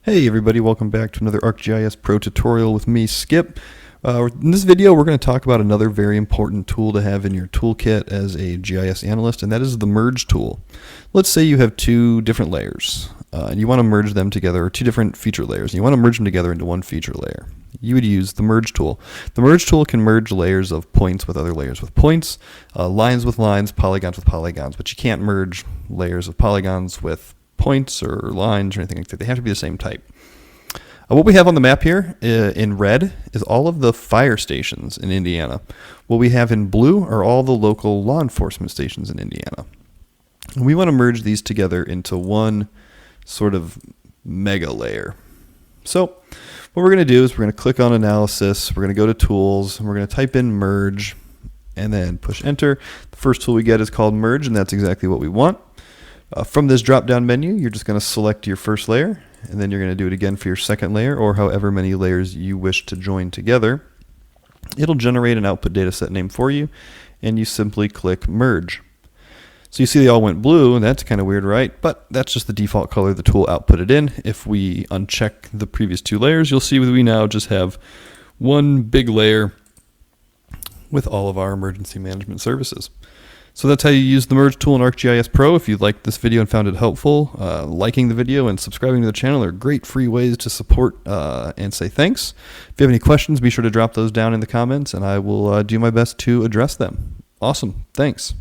Hey everybody, welcome back to another ArcGIS Pro tutorial with me, Skip. In this video we're going to talk about another very important tool to have in your toolkit as a GIS analyst, and that is the merge tool. Let's say you have two different layers and you want to merge them together, or two different feature layers, and you want to merge them together into one feature layer. You would use the merge tool. The merge tool can merge layers of points with other layers with points, lines with lines, polygons with polygons, but you can't merge layers of polygons with points or lines or anything like that. They have to be the same type. What we have on the map here in red is all of the fire stations in Indiana. What we have in blue are all the local law enforcement stations in Indiana. And we want to merge these together into one sort of mega layer. So what we're going to do is we're going to click on analysis, we're going to go to tools, and we're going to type in merge and then push enter. The first tool we get is called merge, and that's exactly what we want. From this drop-down menu, you're just going to select your first layer, and then you're going to do it again for your second layer, or however many layers you wish to join together. It'll generate an output data set name for you, and you simply click merge. So you see they all went blue, and that's kind of weird, right? But that's just the default color the tool outputted in. If we uncheck the previous two layers, you'll see that we now just have one big layer with all of our emergency management services. So that's how you use the merge tool in ArcGIS Pro. If you liked this video and found it helpful, liking the video and subscribing to the channel are great free ways to support and say thanks. If you have any questions, be sure to drop those down in the comments, and I will do my best to address them. Awesome. Thanks.